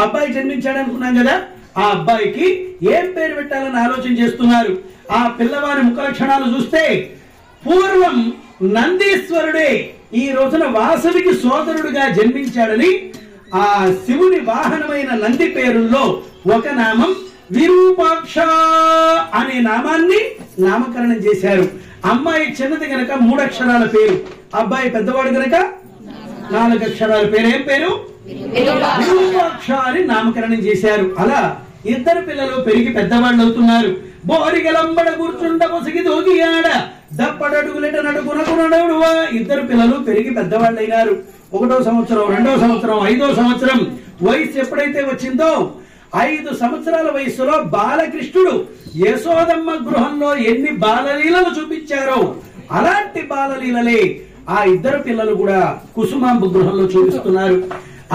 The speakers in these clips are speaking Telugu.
అబ్బాయి జన్మించాడు అనుకున్నాం కదా, ఆ అబ్బాయికి ఏం పేరు పెట్టాలని ఆలోచన చేస్తున్నారు. ఆ పిల్లవారి ముఖ లక్షణాలు చూస్తే పూర్వం నందీశ్వరుడే ఈ రోజున వాసవికి సోదరుడుగా జన్మించాడని ఆ శివుని వాహనమైన నంది పేరుల్లో ఒక నామం విరూపాక్ష అనే నామాన్ని నామకరణం చేశారు. అమ్మాయి చిన్నది గనక 3 అక్షరాల పేరు, అబ్బాయి పెద్దవాడు గనక 4 అక్షరాల పేరు. ఏం పేరు? విరూపాక్ష అని నామకరణం చేశారు. అలా ఇద్దరు పిల్లలు పెరిగి పెద్దవాళ్ళు అవుతున్నారు. బోరిగలంబడ కూర్చుండ పొసిగి దోగియాడ దప్పడడుగులెట నడుగునడువా. ఇద్దరు పిల్లలు పెరిగి పెద్దవాళ్ళు అయినారు. 1వ సంవత్సరం, 2వ సంవత్సరం, 5వ సంవత్సరం వయసు ఎప్పుడైతే వచ్చిందో 5 సంవత్సరాల వయసులో బాలకృష్ణుడు యశోదమ్మ గృహంలో ఎన్ని బాలలీలలు చూపించారో అలాంటి బాలలీలలే ఆ ఇద్దరు పిల్లలు కూడా కుసుమాంబ గృహంలో చూపిస్తున్నారు.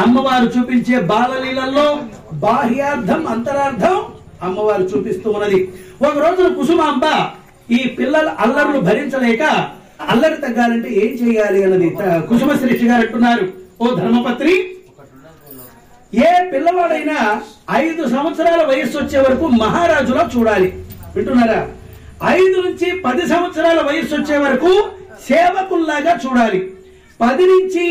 అమ్మవారు చూపించే బాలలీలలో బాహ్యార్థం అంతరార్థం అమ్మవారు చూపిస్తూ ఉన్నది. ఒక రోజున కుసుమాంబ ఈ పిల్లల అల్లర్లు భరించలేక అల్లరి తగ్గాలంటే ఏం చేయాలి అన్నది కుసుమ శ్రేష్ఠి గారు అంటున్నారు. ఓ ధర్మపత్రి, ఏ పిల్లవాడైనా 5 సంవత్సరాల వయస్సు వచ్చే వరకు మహారాజులా చూడాలి. వింటున్నారా? 5 నుంచి 10 సంవత్సరాల వయస్సు వచ్చే వరకు సేవకుల్లాగా చూడాలి. 10 నుంచి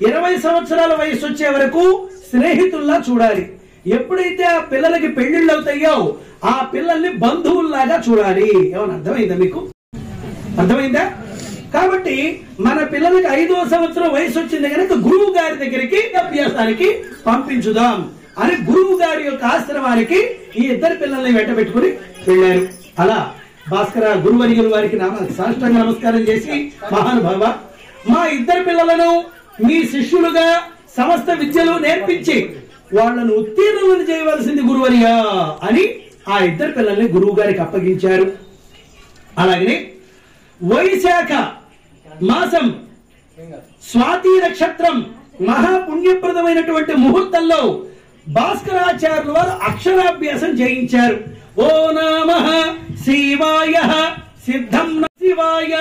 20 సంవత్సరాల వయస్సు వచ్చే వరకు స్నేహితుల్లా చూడాలి. ఎప్పుడైతే ఆ పిల్లలకి పెళ్లిళ్ళు అవుతాయో ఆ పిల్లల్ని బంధువుల్లాగా చూడాలి. ఏమన్నా అర్థమైందా మీకు? అర్థమైందా? కాబట్టి మన పిల్లలకి 5వ సంవత్సరం వయసు వచ్చింది కనుక గురువు గారి దగ్గరికి అభ్యాసానికి పంపించుదాం అని గురువు గారి యొక్క ఆశ్రమానికి ఈ ఇద్దరు పిల్లల్ని వెంటబెట్టుకుని వెళ్ళారు. అలా భాస్కర గురువర్యులు వారికి సాష్టాంగ నమస్కారం చేసి, మహానుభావ, మా ఇద్దరు పిల్లలను మీ శిష్యులుగా సమస్త విద్యలు నేర్పించి వాళ్లను ఉత్తీర్ణులను చేయవలసింది గురువర్యా అని ఆ ఇద్దరు పిల్లల్ని గురువు గారికి అప్పగించారు. అలాగనే వైశాఖ మాసం స్వాతి నక్షత్రం మహాపుణ్యప్రదమైనటువంటి ముహూర్తంలో భాస్కరాచార్యుల వారు అక్షరాభ్యాసం చేయించారు. ఓ నమః శివాయ సిద్ధం శివాయ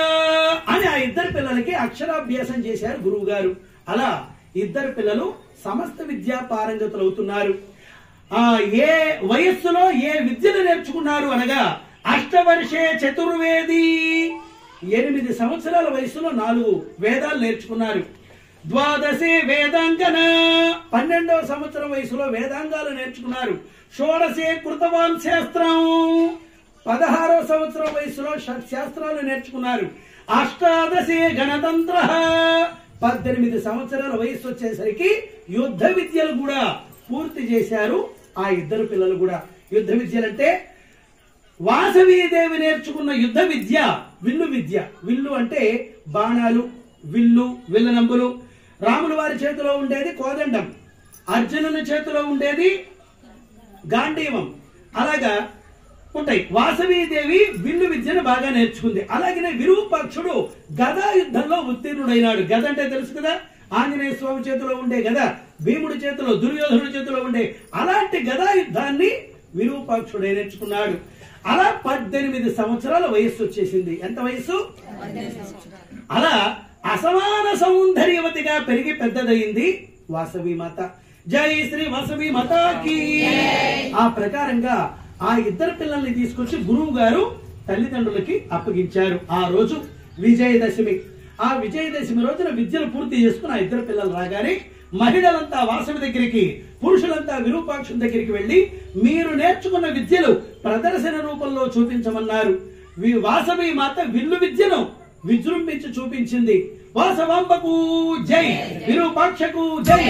అని ఆ ఇద్దరు పిల్లలకి అక్షరాభ్యాసం చేశారు గురువు గారు. అలా ఇద్దరు పిల్లలు సమస్త విద్యా పారంగతులు అవుతున్నారు. ఏ వయస్సులో ఏ విద్యను నేర్చుకున్నారు అనగా అష్టవర్షే చతుర్వేది, 8 సంవత్సరాల వయసులో 4 వేదాలు నేర్చుకున్నారు. ద్వాదశే వేదాంగన, 12వ సంవత్సరం వయసులో వేదాంగాలు నేర్చుకున్నారు. షోడశే కృతవాన్ శాస్త్రం, 16వ సంవత్సరం వయసులో శాస్త్రాలు నేర్చుకున్నారు. అష్టాదశే గణతంత్ర, 18 సంవత్సరాల వయసు వచ్చేసరికి యుద్ధ విద్యలు కూడా పూర్తి చేశారు ఆ ఇద్దరు పిల్లలు కూడా. యుద్ధ విద్యలంటే వాసవీదేవి నేర్చుకున్న యుద్ధ విద్య విల్లు విద్య. విల్లు అంటే బాణాలు, విల్లు, విల్లనంబులు. రాముల వారి చేతిలో ఉండేది కోదండం, అర్జునుని చేతిలో ఉండేది గాంధీవం. అలాగా ఉంటాయి. వాసవీదేవి విల్లు విద్యను బాగా నేర్చుకుంది. అలాగనే విరూపాక్షుడు గదా యుద్ధంలో ఉత్తీర్ణుడైనాడు. గద అంటే తెలుసు కదా, ఆంజనేయ స్వామి చేతిలో ఉండే గద, భీముడి చేతిలో, దుర్యోధనుడి చేతిలో ఉండే అలాంటి గదా యుద్ధాన్ని విరూపాక్షుడే నేర్చుకున్నాడు. అలా 18 సంవత్సరాల వయస్సు వచ్చేసింది. ఎంత వయస్సు? అలా అసమాన సౌందర్యవతిగా పెరిగి పెద్దదయింది వాసవి మాత. జై శ్రీ వాసవి మాతాకి. ఆ ప్రకారంగా ఆ ఇద్దరు పిల్లల్ని తీసుకొచ్చి గురువు గారు తల్లిదండ్రులకి అప్పగించారు. ఆ రోజు విజయదశమి. ఆ విజయదశమి రోజున విద్యను పూర్తి చేసుకుని ఆ ఇద్దరు పిల్లలు రాగానే మహిళలంతా వాసవి దగ్గరికి, పురుషులంతా విరూపాక్షుని దగ్గరికి వెళ్లి మీరు నేర్చుకున్న విద్యలు ప్రదర్శన రూపంలో చూపించమన్నారు. వాసవి మాత విల్లు విద్యను విజృంభించి చూపించింది. వాసవాంబకు జై, విరూపాక్షకు జై.